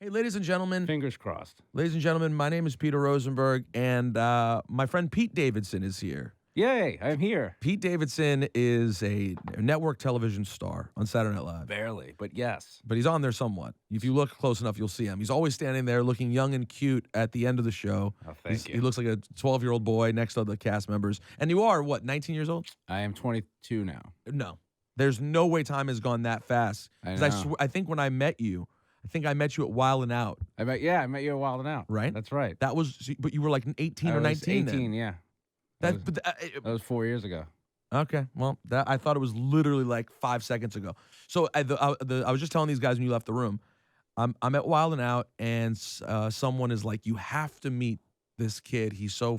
Hey, ladies and gentlemen. Fingers crossed. Ladies and gentlemen, my name is Peter Rosenberg, and my friend Pete Davidson is here. Yay, I'm here. Pete Davidson is a network television star on Saturday Night Live, Barely, but yes. but he's on there somewhat. If you look close enough, you'll see him. He's always standing there looking young and cute at the end of the show. Oh, thank you. He looks like a 12-year-old boy next to the cast members. And you are, what, 19 years old? I am 22 now. No. There's no way time has gone that fast. I 'Cause know. I think when I met you, at Wild 'N Out, I met you a while now. right? That's right. That was, but you were like 18 I or was 19 18, then. yeah. That, That was 4 years ago. Okay, well, I thought it was literally like 5 seconds ago. So I was just telling these guys when you left the room, I'm at Wild 'N Out, and someone is like, "You have to meet this kid. He's so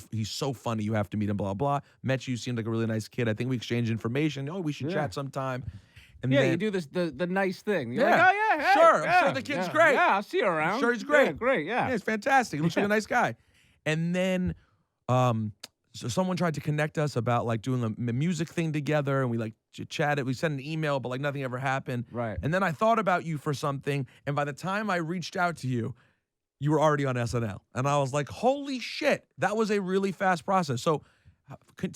funny. You have to meet him." Blah blah. Met you. Seemed like a really nice kid. I think we exchanged information. Oh, we should Yeah. chat sometime. And Yeah, then, you do this the nice thing. You're Yeah. like, oh yeah, hey, Sure, I'm yeah, sure the kid's yeah, great. Yeah, I'll see you around. I'm sure he's Yeah, great. great, Yeah, yeah. it's fantastic. He looks like a nice guy. And then, so someone tried to connect us about like doing a music thing together, and we like chatted. We sent an email, but like nothing ever happened. Right. And then I thought about you for something, and by the time I reached out to you, you were already on SNL, and I was like, "Holy shit, that was a really fast process." So, can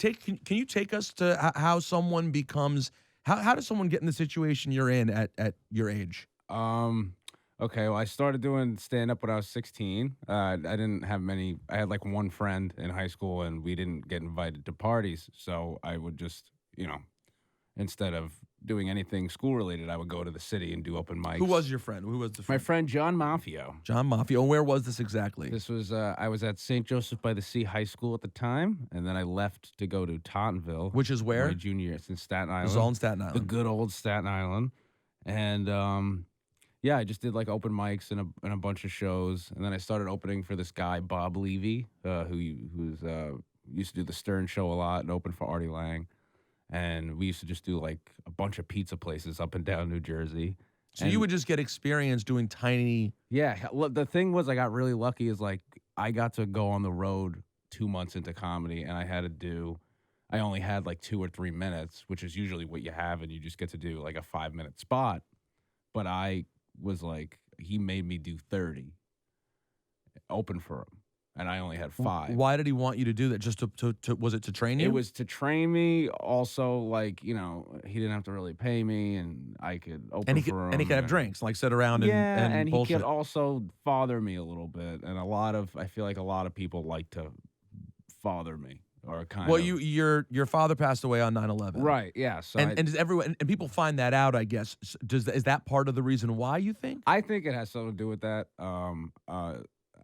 you take us to how someone becomes? How does someone get in the situation you're in at your age? Okay, well, I started doing stand-up when I was 16. I didn't have many. I had like one friend in high school, and we didn't get invited to parties. So I would just, instead of doing anything school-related, I would go to the city and do open mics. Who was your friend? Who was the my friend? friend John Mafio? John Mafia. And where was this exactly? This was I was at St. Joseph by the Sea High School at the time, and then I left to go to Tottenville, Which is where? my junior year. It's in Staten It Island. was all in Staten The Island. good old Staten Island, and yeah, I just did like open mics and a bunch of shows, and then I started opening for this guy Bob Levy, who's used to do the Stern Show a lot and open for Artie Lang, and we used to just do like a bunch of pizza places up and down New Jersey. So And you would just get experience doing tiny. yeah, the thing was I got really lucky is like I got to go on the road 2 months into comedy, and I only had like 2 or 3 minutes, which is usually what you have, and you just get to do like a 5-minute spot. But I was like, he made me do 30 open for him, and I only had 5. Why did he want you to do that? Just to was it to train you? It was to train me. Also, like, he didn't have to really pay me, and I could open and he for him. could have drinks, like sit around and Yeah, and and he bullshit. could also father me a little bit, and I feel like a lot of people like to father me or kind Well, of. your father passed away on 9/11. Right, yeah. So And does everyone and people find that out, I guess. Is that part of the reason why you think? I think it has something to do with that.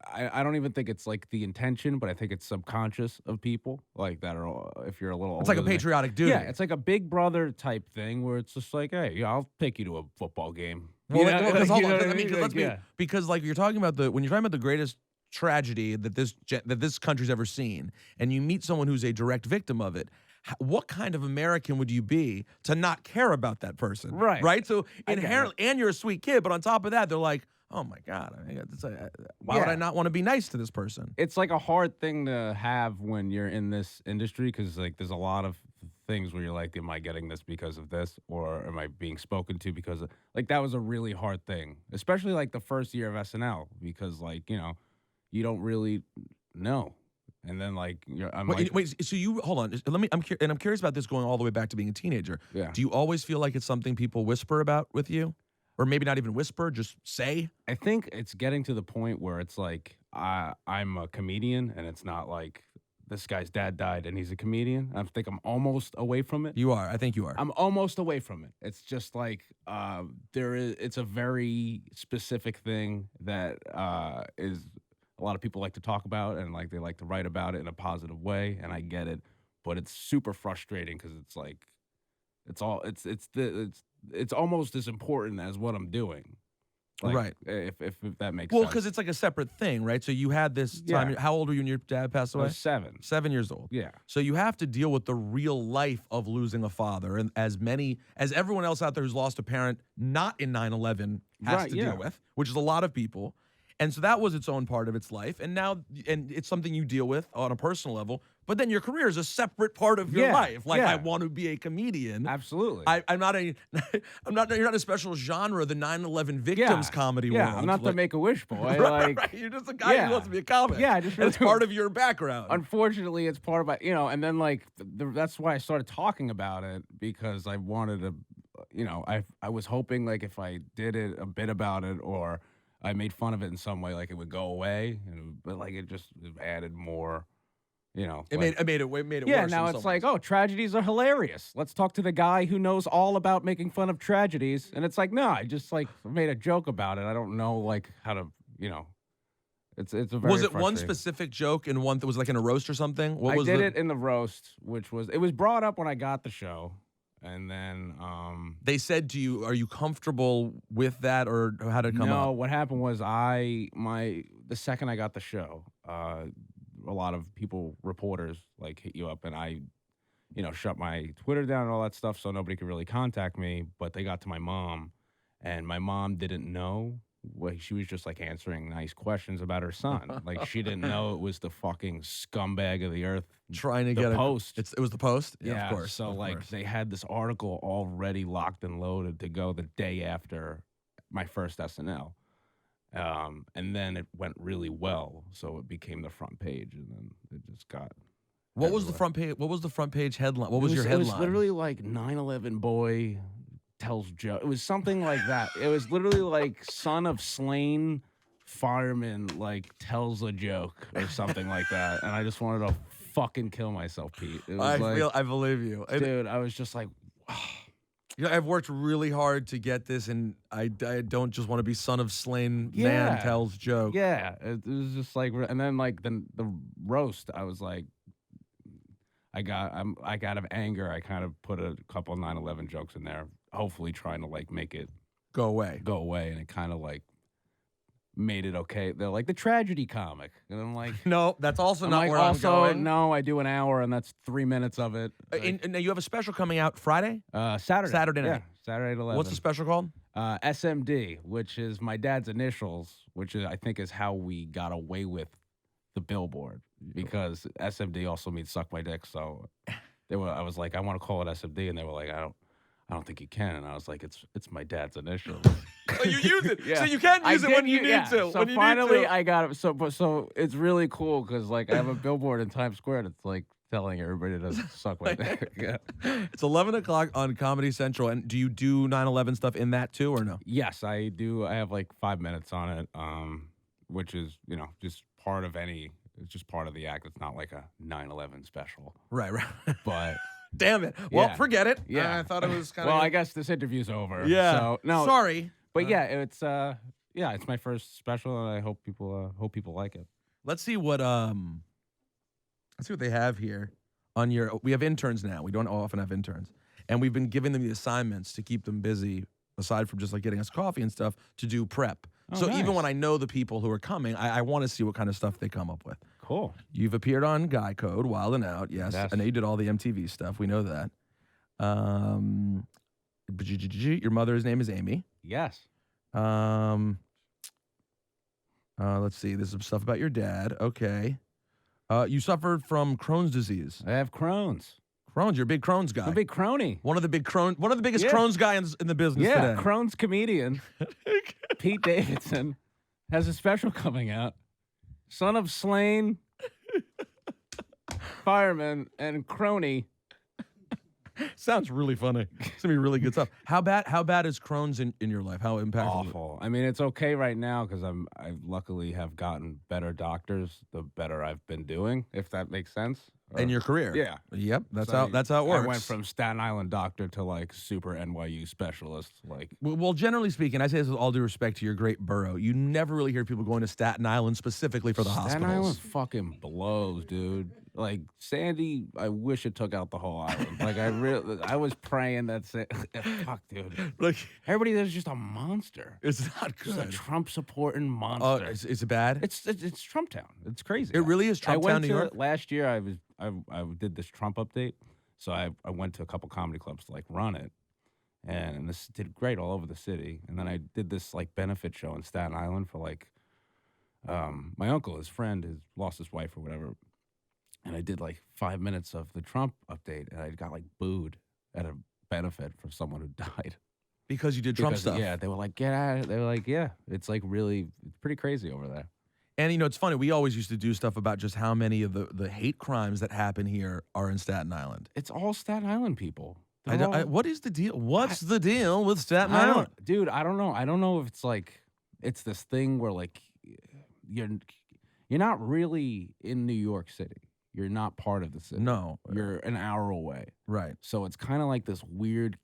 I don't even think it's like the intention, but I think it's subconscious of people like that are if you're a little. It's like a older than me. patriotic duty. Yeah, it's like a big brother type thing where it's just like, hey, yeah, I'll take you to a football game. Well, You know, because like, hold you on, know what I mean, Like, let's be because like you're talking about when you're talking about the greatest tragedy that this country's ever seen, and you meet someone who's a direct victim of it. What kind of American would you be to not care about that person? Right. Right. So I get it. inherently, and you're a sweet kid, but on top of that, they're like, oh my god, why would Yeah. I not want to be nice to this person? It's like a hard thing to have when you're in this industry because like there's a lot of things where you're like, am I getting this because of this, or am I being spoken to because of like that was a really hard thing, especially like the first year of SNL because like you don't really know, and then like I'm like Wait. So you hold on. I'm curious about this going all the way back to being a teenager. Yeah. Do you always feel like it's something people whisper about with you, or maybe not even whisper, just say? I think it's getting to the point where it's like I'm a comedian, and it's not like this guy's dad died and he's a comedian. I think I'm almost away from it. You are. I think you are. I'm almost away from it. It's just like it's a very specific thing that is a lot of people like to talk about and like they like to write about it in a positive way, and I get it, but it's super frustrating because it's like it's almost as important as what I'm doing. Like, Right. If that makes Well, sense. because it's like a separate thing, right? So you had this time. Yeah. How old were you when your dad passed I away? was 7. 7 years old. Yeah. So you have to deal with the real life of losing a father, and as everyone else out there who's lost a parent not in 9/11 has Right, to yeah. deal with, which is a lot of people. And so that was its own part of its life, and it's something you deal with on a personal level. But then your career is a separate part of your Yeah, life. Like, yeah. I want to be a comedian. Absolutely. I'm not a, you're not a special genre, the 9/11 victims comedy yeah, world. I'm not the Make-A-Wish boy. Right. You're just a guy who wants to be a comic. Yeah, I just and it's really- part of your background. Unfortunately, it's part of my, and then like that's why I started talking about it, because I wanted to, I was hoping like if I did a bit about it, or I made fun of it in some way, like it would go away, but like it added more. It made it worse. Yeah, now it's like, oh, tragedies are hilarious. Let's talk to the guy who knows all about making fun of tragedies. And it's like, no, I just like made a joke about it. I don't know like how to, it's a very Was it one frustrating. specific joke and one that was like in a roast or something? What I was did it in the roast, it was brought up when I got the show. And then They said to you, are you comfortable with that, or how did it come no, up? what happened was the second I got the show, a lot of reporters like hit you up, and I, shut my Twitter down and all that stuff, so nobody could really contact me. But they got to my mom, and my mom didn't know. She was just like answering nice questions about her son. Like she didn't know it was the fucking scumbag of the earth. Trying to the get Post. It was the Post? Yeah, of course. So of like course. they had this article already locked and loaded to go the day after my first SNL. And then it went really well, so it became the front page, and then it just got. What was the everywhere. front page? What was the front page headline? What was your headline? It was literally like 9/11 boy tells joke. It was something like that. It was literally like son of slain fireman like tells a joke or something like that. And I just wanted to fucking kill myself, Pete. It was I believe you. dude, I was just like, I've worked really hard to get this, and I don't just want to be son of slain man Yeah. tells joke. yeah, it was just like, and then like the roast, I was like, I got of anger, I kind of put a couple 9/11 jokes in there, hopefully trying to like make it Go away. and it kind of like made it okay. They're like the tragedy comic, and I'm like, No, that's also I'm not like, where also I'm going. no, I do an hour, and that's 3 minutes of it. And you have a special coming out Friday? Saturday Saturday night. yeah, Saturday at 11. What's the special called? S.M.D, which is my dad's initials, which I think is how we got away with the billboard, because S.M.D also means suck my dick. So I was like, I want to call it S.M.D, and they were like, I don't think you can. And I was like, it's my dad's initials. Oh, you use it. Yeah. So you can use it when you need to. So when you finally need to. I got it. So it's really cool because like I have a billboard in Times Square that's like telling everybody to suck my dick. Yeah. It's 11 o'clock on Comedy Central. And do you do 9/11 stuff in that too, or no? Yes, I do. I have like 5 minutes on it, which is just part of it's just part of the act. It's not like a 9/11 special. Right. But Damn it. Well, Yeah. forget it. yeah, I thought it was kind of. well, I guess this interview's over. Yeah. So no, Sorry. but yeah, it's it's my first special, and I hope people like it. Let's see what they have here on your. We have interns now. We don't often have interns, and we've been giving them the assignments to keep them busy, aside from just like getting us coffee and stuff, to do prep. Oh, So even nice. when I know the people who are coming, I want to see what kind of stuff they come up with. Cool. You've appeared on Guy Code, Wild and Out, yes. Yes. I know you did all the MTV stuff. We know that. Your mother's name is Amy. Yes. Let's see. There's some stuff about your dad. Okay. You suffered from Crohn's disease. I have Crohn's. Crohn's. You're a big Crohn's guy. I'm a big crony. One of the biggest Yeah. Crohn's guys in the business Yeah, today. Crohn's comedian Pete Davidson has a special coming out. Son of slain fireman and crony. Sounds really funny. It's gonna be really good stuff. How bad is Crohn's in your life? How impactful? is it? Awful. I mean, it's okay right now because I luckily have gotten better doctors the better I've been doing, if that makes sense. In your career? Yeah. Yep. That's So how it works. I went from Staten Island doctor to like super NYU specialist. Like, Well, generally speaking, I say this with all due respect to your great borough. You never really hear people going to Staten Island specifically for the Staten hospitals. Island fucking blows, dude. Like Sandy, I wish it took out the whole island. Like I was praying that fuck, dude. Like, Everybody there's just a monster. it's not Just a good. Trump supporting Oh, monster. it's bad. It's Trump Town. It's crazy. It really is Trump I Town, went New to York. last year. I did this Trump update, so I went to a couple comedy clubs to like run it, and this did great all over the city. And then I did this like benefit show in Staten Island for like my uncle, his friend, has lost his wife or whatever, and I did like 5 minutes of the Trump update, and I got like booed at a benefit for someone who died. Because you did Trump Because, stuff. yeah, they were like, get out of. They were like, yeah, it's like really, it's pretty crazy over there. And you know, it's funny. We always used to do stuff about just how many of the hate crimes that happen here are in Staten Island. It's all Staten Island people. What is the deal? What's the deal with Staten I Island? dude, I don't know. I don't know if it's like it's this thing where like you're not really in New York City. You're not part of the city. No. You're an hour away. Right. So it's kind of like this weird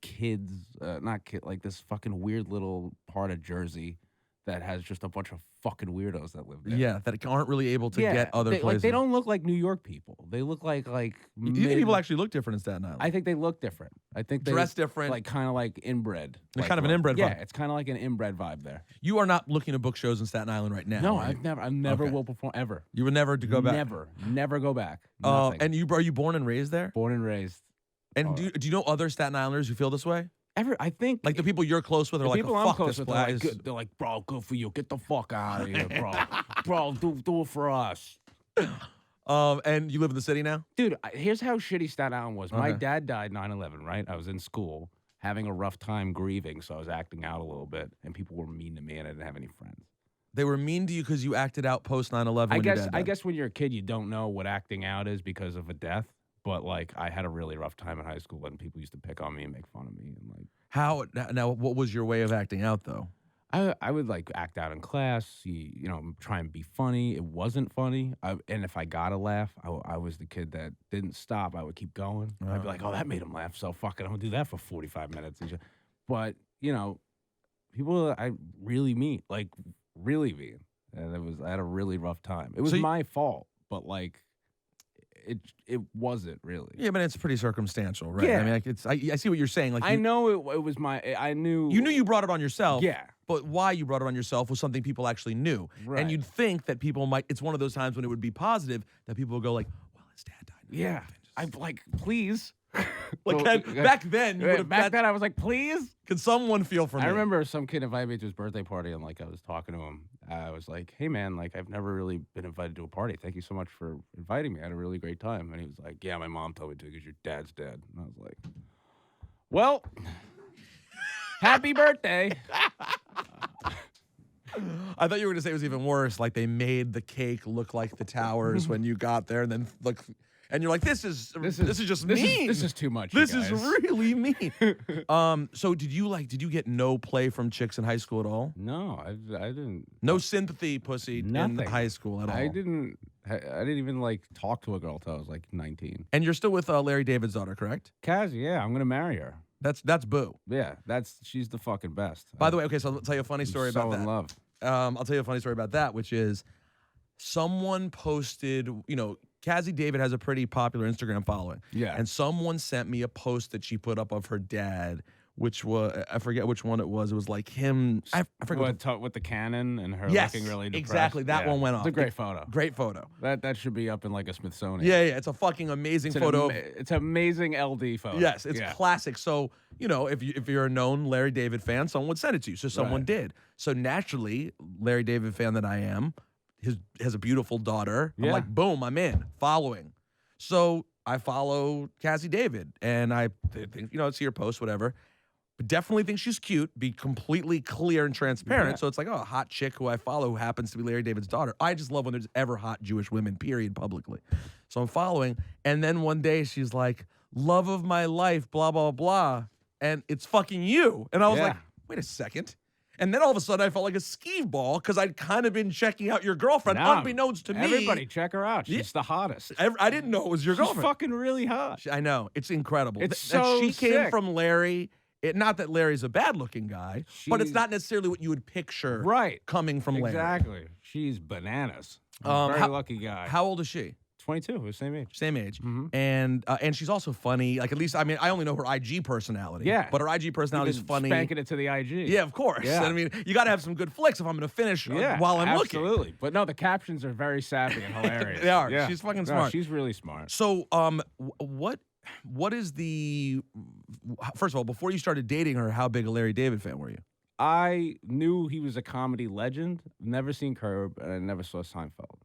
like this fucking weird little part of Jersey that has just a bunch of fucking weirdos that live there. Yeah, that aren't really able to get other places. Like they don't look like New York people. They look like You think people actually look different in Staten Island? I think they look different. I think they dress different. like kind of like inbred. They're like, kind of an inbred vibe. Yeah, it's kind of like an inbred vibe there. You are not looking to book shows in Staten Island right now. No, are you? I never Okay. will perform ever. You would never to go back. Never go back. Nothing. And are you born and raised there? Born and raised. And do you know other Staten Islanders who feel this way? I think Like the people you're close with are the like, people oh, I'm fuck close this with, place. they're like, bro, good for you. Get the fuck out of here, bro. Bro, do it for us. And you live in the city now? Dude, here's how shitty Staten Island was. My Okay. dad died 9/11, right? I was in school having a rough time grieving, so I was acting out a little bit, and people were mean to me, and I didn't have any friends. They were mean to you because you acted out post 9/11. I guess when you're a kid, you don't know what acting out is because of a death. But like, I had a really rough time in high school, and people used to pick on me and make fun of me, and like. Now, what was your way of acting out though? I would like act out in class, you know, try and be funny. It wasn't funny. And if I got a laugh, I was the kid that didn't stop. I would keep going. I'd be like, oh, that made him laugh. So fuck it. I'm going to do that for 45 minutes. And but, you know, people I really meet, like really mean. And I had a really rough time. It was my fault, but like, it wasn't really. Yeah, but it's pretty circumstantial, right? Yeah. I mean, like I see what you're saying. Like I know it was I knew. You knew you brought it on yourself. Yeah. But why you brought it on yourself was something people actually knew. Right. And you'd think that people might, it's one of those times when it would be positive that people would go like, well, his dad died. Yeah. I'm like, please. Back then, you would have. Back then, I was like, please. Can someone feel for me? I remember some kid invited me to his birthday party, and like I was talking to him. I was like, "Hey man, like I've never really been invited to a party. Thank you so much for inviting me. I had a really great time." And he was like, "Yeah, my mom told me to because your dad's dead." And I was like, "Well, happy birthday." I thought you were going to say it was even worse. Like they made the cake look like the towers when you got there, and then look. And you're like, this is just mean. This is too much. This you is guys. really mean. So did you get no play from chicks in high school at all? No, I didn't. No sympathy, pussy, Nothing. in high school at all. I didn't even like talk to a girl till I was like 19. And you're still with Larry David's daughter, correct? Cassie, yeah, I'm gonna marry her. That's Boo. Yeah, she's the fucking best. By the way, okay, so I'll tell you a funny story about that. So in love. I'll tell you a funny story about that, which is someone posted, you know, Cassie David has a pretty popular Instagram following. Yeah. And someone sent me a post that she put up of her dad, which was, I forget which one it was. It was like him. I forget. With the cannon and her Yes, looking really depressed. exactly. That one went off. It's a great photo. Great photo. That should be up in like a Smithsonian. Yeah, yeah. It's a fucking amazing photo. It's an amazing LD photo. Yes, it's classic. So, you know, if you're a known Larry David fan, someone would send it to you. So someone did. So naturally, Larry David fan that I am, has a beautiful daughter. I'm like, boom, I'm in. Following. So I follow Cassie David, and I think, you know, see her post, whatever. But definitely think she's cute, be completely clear and transparent. Yeah. So it's like, oh, a hot chick who I follow who happens to be Larry David's daughter. I just love when there's ever hot Jewish women, period, publicly. So I'm following. And then one day she's like, love of my life, blah, blah, blah. And it's fucking you. And I was like, wait a second. And then all of a sudden I felt like a skeeve ball because I'd kind of been checking out your girlfriend, unbeknownst to me. Everybody check her out. She's the hottest. I didn't know it was your girlfriend. She's fucking really hot. I know. It's incredible. It's so she came sick. from Larry. Not that Larry's a bad-looking guy, but it's not necessarily what you would picture coming from Larry. Exactly. She's bananas. Very lucky guy. How old is she? 22. We're the same age. Same age. Mm-hmm. And she's also funny. Like, at least, I mean, I only know her IG personality. Yeah. But her IG personality is funny. Spanking it to the IG. Yeah, of course. Yeah. And I mean, you got to have some good flicks if I'm going to finish while I'm looking. Absolutely. But no, the captions are very sappy and hilarious. They are. Yeah. She's fucking No, smart. she's really smart. So, what is the, first of all, before you started dating her, how big a Larry David fan were you? I knew he was a comedy legend. Never seen Curb, and I never saw Seinfeld.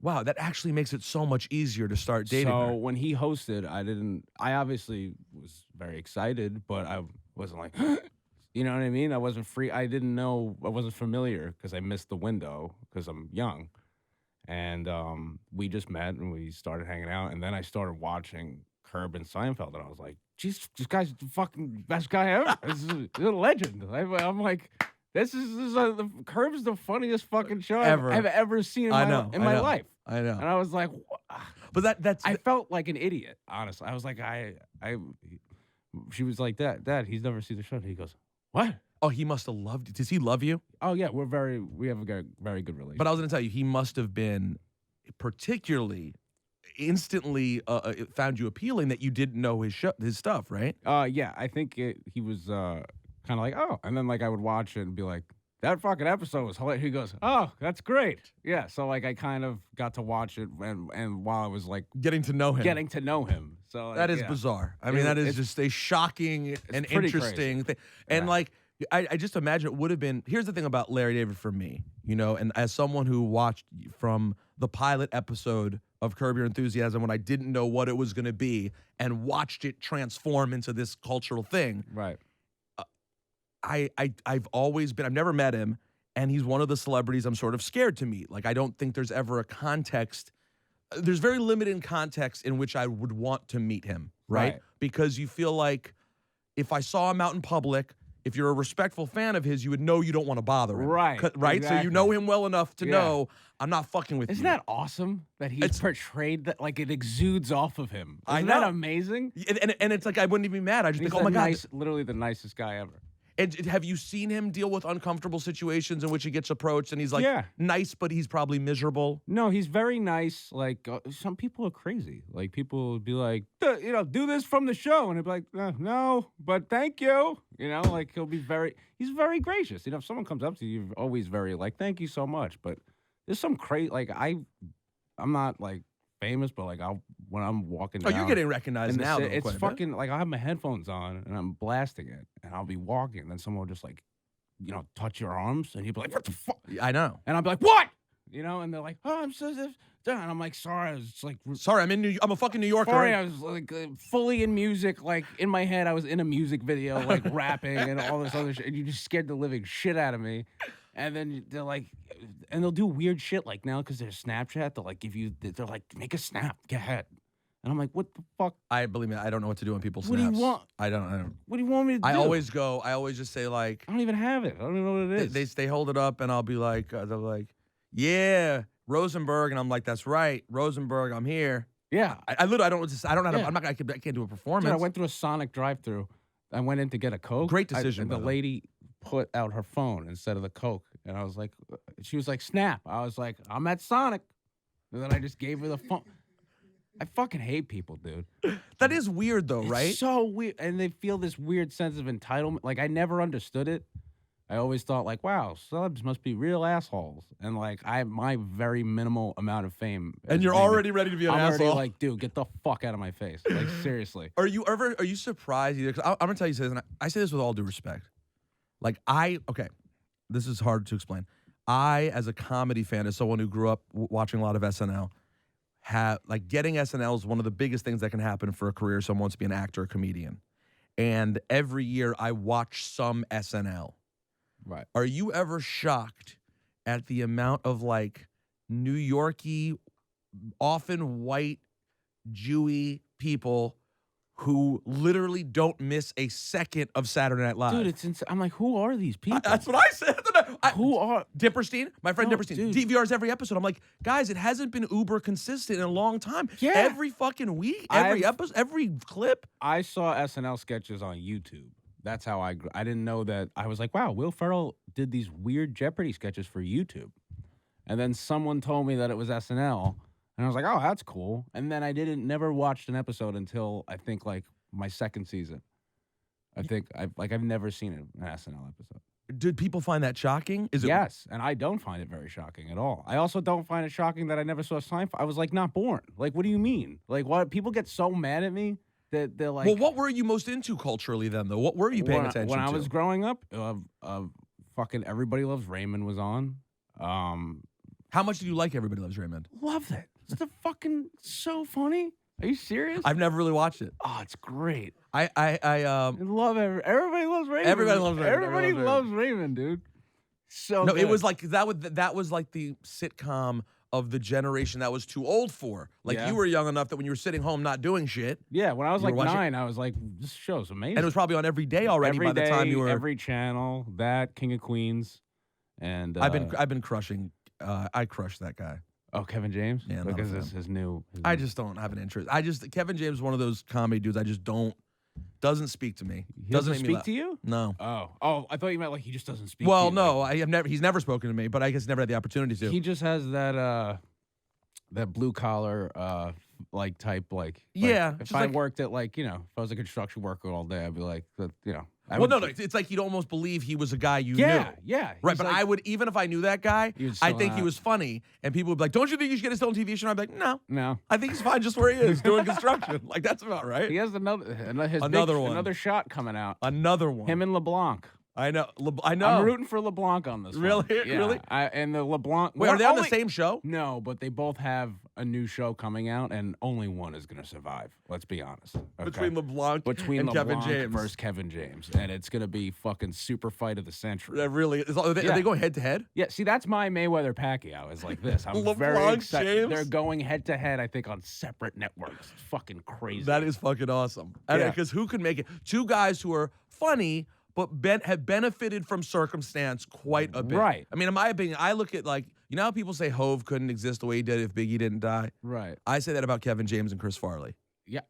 Wow, that actually makes it so much easier to start dating So her. when he hosted, I obviously was very excited, but I wasn't like, you know what I mean? I wasn't free. I didn't know, I wasn't familiar because I missed the window because I'm young. And we just met and we started hanging out. And then I started watching Curb and Seinfeld. And I was like, geez, this guy's the fucking best guy ever. He's a legend. I'm like, the Curb is the funniest fucking show Ever. I've ever seen in I my, know, in I my know, life. I know. And I was like, But that's I felt like an idiot, honestly. I was like, she was like, Dad, he's never seen the show. And he goes, what? oh, he must have loved you. Does he love you? Oh yeah, we have a very good relationship. But I was going to tell you, he must have been particularly instantly found you appealing that you didn't know his stuff, right? Yeah, I think he was kind of like, oh, and then like I would watch it and be like, that fucking episode was hilarious. He goes, oh, that's great. Yeah, so like I kind of got to watch it and while I was like Getting to know him. So like, That is yeah. bizarre. I mean, that is it's just a shocking and pretty interesting thing. And Yeah. like, I just imagine it would have been. Here's the thing about Larry David for me, and as someone who watched from the pilot episode of Curb Your Enthusiasm when I didn't know what it was going to be and watched it transform into this cultural thing. Right. I've always been. I've never met him, and he's one of the celebrities I'm sort of scared to meet. Like, I don't think there's ever a context. There's very limited context in which I would want to meet him, right? Because you feel like if I saw him out in public, if you're a respectful fan of his, you would know you don't want to bother him. Right, Right? So you exactly. know him well enough to know I'm not fucking with Isn't you. that awesome that he's portrayed that like it exudes off of him? I Isn't know. that amazing? And it's like I wouldn't even be mad. I just He's think, oh my God. literally the nicest guy ever. And have you seen him deal with uncomfortable situations in which he gets approached and he's like Yeah. nice, but he's probably miserable? No, he's very nice. Like some people are crazy. Like people would be like, do this from the show, and he'd be like, no, but thank you. Like he's very gracious. If someone comes up to you, you're always very like, thank you so much. But there's some crazy, like I'm not like famous, but like when I'm walking Oh, down. you're getting recognized now. Though, It's quite a bit. fucking like I'll have my headphones on and I'm blasting it, and I'll be walking, and then someone will just like, touch your arms, and you'll be like, what the fuck? I know. And I'll be like, what? And they're like, oh, I'm so, and I'm like, sorry, I was like, Sorry, I'm a fucking New Yorker. sorry, I was like fully in music, like in my head, I was in a music video, like rapping and all this other shit, and you just scared the living shit out of me. And then they're like, and they'll do weird shit like now because there's Snapchat. They'll like they're like, make a snap, go ahead. And I'm like, what the fuck? Believe me, I don't know what to do when people What do you snaps. want? I don't. What do you want me to do? I always just say like, I don't even have it. I don't even know what it is. they hold it up and I'll be like, they're like, yeah, Rosenberg, and I'm like, that's right, Rosenberg, I'm here. Yeah. I literally, I don't know what to say. I don't know how to, Yeah. I can't do a performance. Dude, I went through a Sonic drive-through. I went in to get a Coke. Great decision, And by the the way. lady put out her phone instead of the Coke. And I was like, she was like, snap. I was like, I'm at Sonic. And then I just gave her the phone. I fucking hate people, dude. That is weird though, It's right? so weird. And they feel this weird sense of entitlement. Like, I never understood it. I always thought, like, wow, celebs must be real assholes. And, like, my very minimal amount of fame. And you're already ready to be an I'm asshole. already like, dude, get the fuck out of my face. Like, seriously. Are you surprised either? 'Cause I'm gonna tell you this, and I say this with all due respect. Like okay, this is hard to explain. I, as a comedy fan, as someone who grew up watching a lot of SNL, getting SNL is one of the biggest things that can happen for a career. Someone wants to be an actor or comedian, and every year I watch some SNL. Right. Are you ever shocked at the amount of like New Yorkie, often white, Jewy people who literally don't miss a second of Saturday Night Live? Dude, it's insane. I'm like, who are these people? That's what I said. Who are Dipperstein? My friend No, Dipperstein. dude. DVRs every episode. I'm like, guys, it hasn't been uber consistent in a long time. Yeah. Every fucking week, every episode, every clip. I saw SNL sketches on YouTube. That's how I grew. I didn't know that. I was like, wow, Will Ferrell did these weird Jeopardy sketches for YouTube. And then someone told me that it was SNL. And I was like, oh, that's cool. And then I never watched an episode until I think like my second season. I've never seen an SNL episode. Did people find that shocking? Is it? Yes, and I don't find it very shocking at all. I also don't find it shocking that I never saw Seinfeld. I was like, not born. Like, what do you mean? Like, what? People get so mad at me that they're like. Well, what were you most into culturally then, though? What were you paying attention when to? I was growing up? Fucking Everybody Loves Raymond was on. How How much did you like Everybody Loves Raymond? Love it. It's the fucking so funny. Are you serious? I've never really watched it. Oh, it's great. I love everybody loves Raymond. Everybody loves Raymond. Everybody loves Raymond, dude. So no, good. it was like that was like the sitcom of the generation that was too old for. Like Yeah. you were young enough that when you were sitting home not doing shit, Yeah, when I was You like were watching- 9, I was like, this show's amazing. and it was probably on every day already every by the time you were. every channel, that King of Queens, and I've been crushing. I crushed that guy. Kevin James. Yeah, not a because fan. it's his new. I just don't have an interest. Kevin James is one of those comedy dudes. I just doesn't speak to me. He doesn't doesn't make me speak laugh. to you. No. Oh, I thought you meant like he just doesn't speak. Well, to you. no, he's never spoken to me, but I guess never had the opportunity to. He just has that blue collar like type like. Yeah, If just I like- worked at like if I was a construction worker all day, I'd be like I Well, would- no, it's like you'd almost believe he was a guy you Yeah, knew. yeah. Right, he's but like- I would, even if I knew that guy, You'd I still think he not. was funny, and people would be like, don't you think you should get his own TV show? And I'd be like, no, No. I think he's fine just where he is, doing construction. Like, that's about right. He has another One. another shot coming out. Another one. Him and LeBlanc. I know. I know. I'm rooting for LeBlanc on this. Really? One. Yeah. Really? And the LeBlanc. Wait, are they on the only- same show? No, but they both have a new show coming out, and only one is going to survive. Let's be honest. Okay? Between LeBlanc and LeBlanc Kevin James. versus Kevin James, and it's going to be fucking super fight of the century. That really is. Are Yeah. they going head to head? Yeah, see, that's my Mayweather Pacquiao. Is like this. I'm very LeBlanc excited. James? They're going head to head. I think on separate networks. It's fucking crazy. That is fucking awesome. Yeah. Because who could make it? Two guys who are funny, but have benefited from circumstance quite a bit. Right. I mean, in my opinion, I look at like, you know how people say Hove couldn't exist the way he did if Biggie didn't die? right. I say that about Kevin James and Chris Farley. Yeah.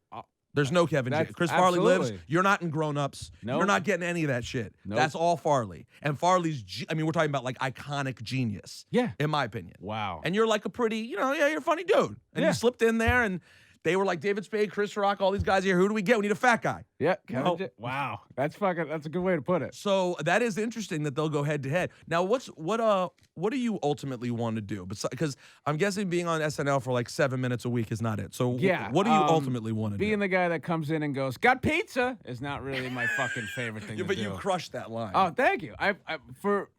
There's no Kevin James. That's- Chris Farley lives. absolutely. You're not in Grown Ups. Nope. You're not getting any of that shit. Nope. That's all Farley. And Farley's, I mean, we're talking about like iconic genius. Yeah. In my opinion. Wow. And you're like a pretty, you're a funny dude. And Yeah. you slipped in there and they were like David Spade, Chris Rock, all these guys here. Who do we get? We need a fat guy. Yeah. Kevin Well- wow. That's a good way to put it. So that is interesting that they'll go head to head. Now, what do you ultimately want to do? Because I'm guessing being on SNL for like 7 minutes a week is not it. So Yeah, what do you ultimately want to do? Being the guy that comes in and goes, "Got pizza," is not really my fucking favorite thing Yeah, to but do. you crushed that line. Oh, thank you. I for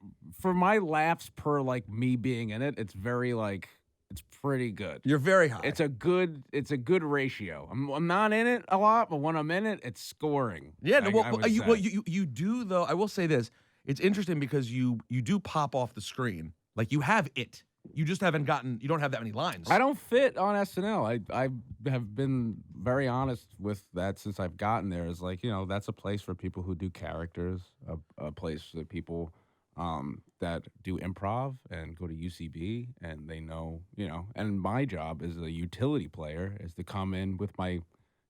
my laughs per like me being in it, it's very like it's pretty good. You're very high. It's a good ratio. I'm not in it a lot, but when I'm in it, it's scoring. Yeah, I would say. you do though. I will say this: it's interesting because you do pop off the screen. Like you have it. You just haven't gotten. You don't have that many lines. I don't fit on SNL. I have been very honest with that since I've gotten there. Is like that's a place for people who do characters, a place for people that do improv and go to UCB and they know And my job as a utility player is to come in with my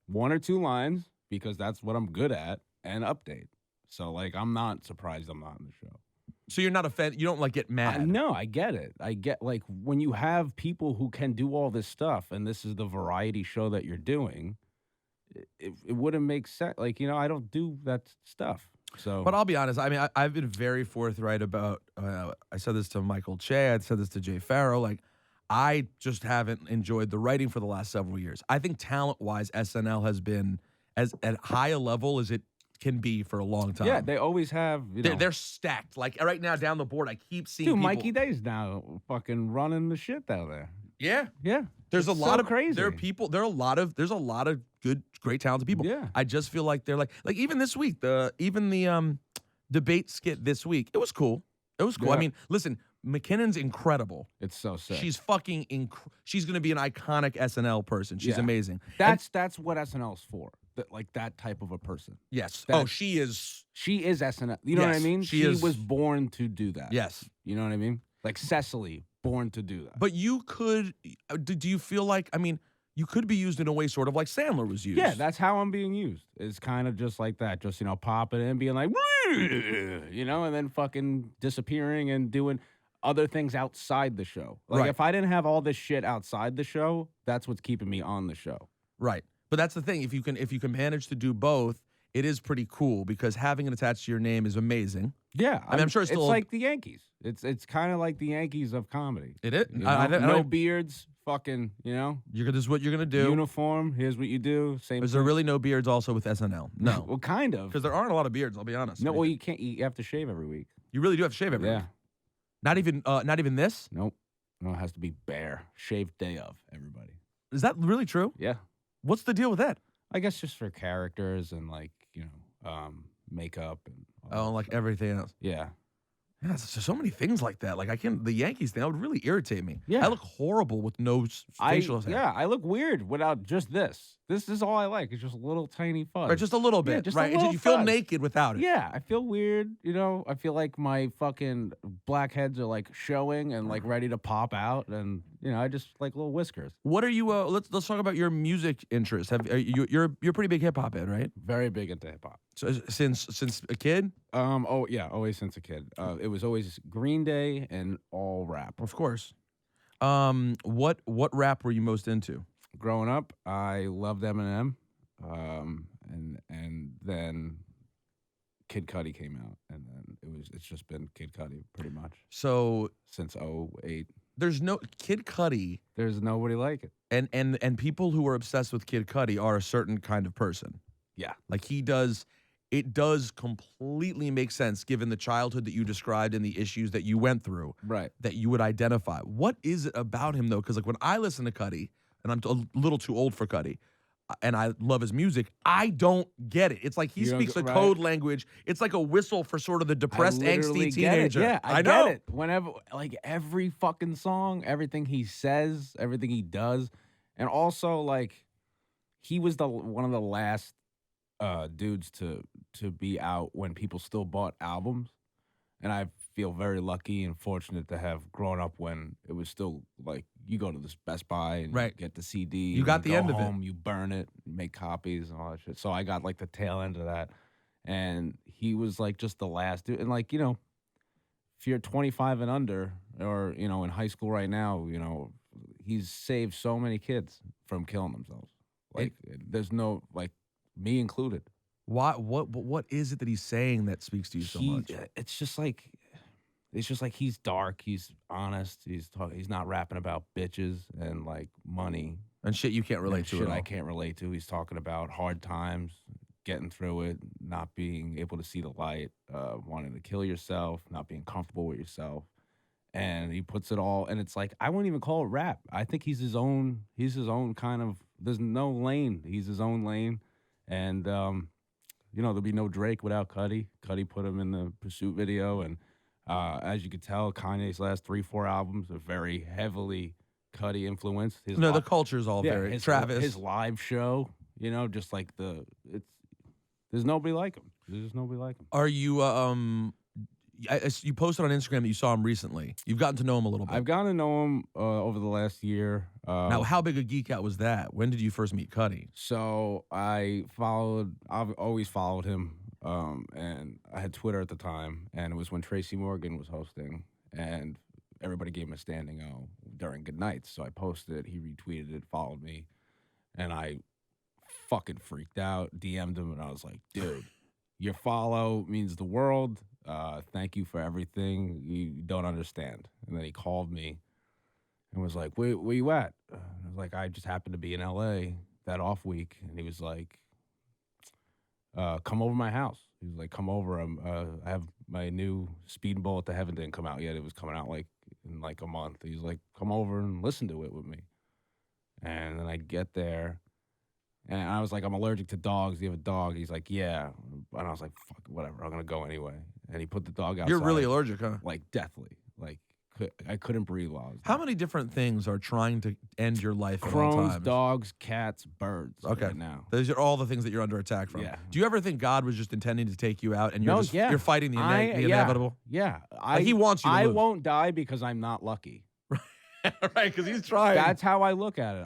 1 or 2 lines because that's what I'm good at and update. So like I'm not surprised I'm not in the show. So you're not a fan. You don't like get mad. No, I get it. I get like when you have people who can do all this stuff, and this is the variety show that you're doing, it wouldn't make sense. Like I don't do that stuff. So, But I'll be honest. I mean, I've been very forthright about. I said this to Michael Che. I said this to Jay Farrow. Like, I just haven't enjoyed the writing for the last several years. I think talent-wise, SNL has been as at high a level as it can be for a long time. yeah, they always have. They're stacked. Like right now down the board, I keep seeing Dude, people. Mikey Day's now fucking running the shit down there. Yeah, Yeah, there's a It's lot so of crazy. There are people. There's a lot of good, great, talented people. Yeah. I just feel like they're like even this week the debate skit this week. It was cool. It was cool. I Yeah. mean, listen, McKinnon's incredible. It's so sick. She's fucking she's gonna be an iconic SNL person. She's Yeah. amazing. That's what SNL's for. That type of a person. Yes. That- She is. She is SNL. You know what I Yes, mean? she is- was born to do that. Yes. You know what I mean? Like Cecily, born to do that. But you could. Do you feel like? I mean, you could be used in a way sort of like Sandler was used. Yeah, that's how I'm being used. It's kind of just like that. Just, popping in, being like, and then fucking disappearing and doing other things outside the show. Like, Right. if I didn't have all this shit outside the show, that's what's keeping me on the show. Right. But that's the thing. If you can manage to do both, it is pretty cool because having it attached to your name is amazing. Yeah. I'm sure it's still- like the Yankees. It's kind of like the Yankees of comedy. It is. You know? I No don't- beards, fucking, this is what you're gonna do. uniform. Here's what you do. Same Is there really no beards also with SNL? No, Well, kind of. because there aren't a lot of beards. I'll be honest. No, well, you can't. You have to shave every week. You really do have to shave every Yeah. week. Not even this. Nope. No, it has to be bare, shaved day of everybody. Is that really true? Yeah, What's the deal with that? I guess just for characters and like makeup and all Oh, that like stuff. everything else. Yeah, Yeah, so many things like that. Like the Yankees thing, that would really irritate me. I yeah. look horrible with no facial hair. I look weird without just this. This is all I like. It's just a little tiny fuzz. Right, just a little Yeah, bit, just a right? little You feel fuzz. naked without it. Yeah, I feel weird, I feel like my fucking blackheads are, like, showing and, like, ready to pop out, and, I just like little whiskers. What are you? Let's talk about your music interests. You're a pretty big hip hop head, right? Very big into hip hop. So since a kid, Oh, yeah, always since a kid. It was always Green Day and all rap. of course. What rap were you most into? Growing up, I loved Eminem, and then Kid Cudi came out, and then it's just been Kid Cudi pretty much So since '08. there's no Kid Cudi, There's nobody like it. and people who are obsessed with Kid Cudi are a certain kind of person. Yeah. Like it does completely make sense given the childhood that you described and the issues that you went through Right. that you would identify. What is it about him though? Because like when I listen to Cudi, and I'm a little too old for Cudi, and I love his music, I don't get it. It's like he You don't speaks a get- right. code language. It's like a whistle for sort of the depressed, literally angsty get it. teenager. Yeah, I know. get it. Whenever, like every fucking song, everything he says, everything he does, and also like he was one of the last dudes to be out when people still bought albums, and I feel very lucky and fortunate to have grown up when it was still like you go to this Best Buy and Right. you get the CD, You and got the go end of it. home, you burn it, you make copies and all that shit. So I got like the tail end of that, and he was like just the last dude. And like if you're 25 and under, or in high school right now, he's saved so many kids from killing themselves. Like there's no like me included. Why? What is it that he's saying that speaks to you so much? It's just like he's dark, he's honest, he's not rapping about bitches and like money And shit you can't relate and to shit at all. I can't relate to. He's talking about hard times, getting through it, not being able to see the light, wanting to kill yourself, not being comfortable with yourself. And he puts it all, and it's like I wouldn't even call it rap. I think he's his own kind of. There's no lane. He's his own lane, and there'll be no Drake without Cudi. Cudi put him in the Pursuit video, and as you could tell, Kanye's last 3-4 albums are very heavily Cudi influenced. The culture's all very Travis. His live show, just like there's nobody like him. There's just nobody like him. Are you you posted on Instagram that you saw him recently. You've gotten to know him a little bit. I've gotten to know him over the last year. Now, how big a geek out was that? When did you first meet Cudi? So I've always followed him, and I had Twitter at the time, and it was when Tracy Morgan was hosting, and everybody gave him a standing O during Good Nights. So I posted it, he retweeted it, followed me, and I fucking freaked out, DM'd him, and I was like, dude, your follow means the world. Thank you for everything. You don't understand. And then he called me and was like, where you at? I was like, I just happened to be in LA that off week. And he was like, come over to my house. He was like, come over. I have my new Speed and Bullet to Heaven didn't come out yet. It was coming out like in like a month. He was like, come over and listen to it with me. And then I get there. And I was like, I'm allergic to dogs. Do you have a dog? He's like, yeah. And I was like, fuck, whatever. I'm going to go anyway. And he put the dog outside. You're really allergic, huh? Like, deathly. Like, I couldn't breathe while I was How there. many different things are trying to end your life at all Crohn's, times? dogs, cats, birds. Okay. Right now. Those are all the things that you're under attack from. Yeah. Do you ever think God was just intending to take you out and you're No, you're fighting the inevitable? Yeah. Like, he wants you to I lose. won't die because I'm not lucky. Right, because he's trying. That's how I look at it.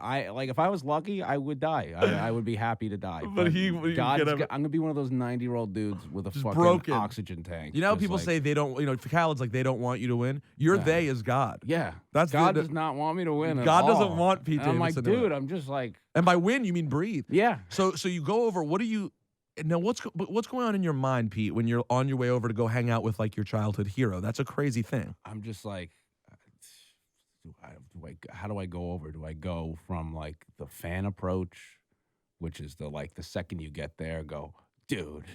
If I was lucky, I would die. I would be happy to die. But I'm gonna be one of those 90-year-old dudes with a fucking broken oxygen tank. You know how Just people like, say they don't, for Khaled's like they don't want you to win? Your Yeah. they is God. yeah, That's God the- does not want me to win. At God doesn't all. want Pete And I'm like, Davidson to win. dude, I'm just like, And by win, you mean breathe. yeah. So you go over, what do you, now what's going on in your mind, Pete, when you're on your way over to go hang out with like your childhood hero? That's a crazy thing. I'm just like, how do I go over? Do I go from like the fan approach, which is the second you get there, go, dude,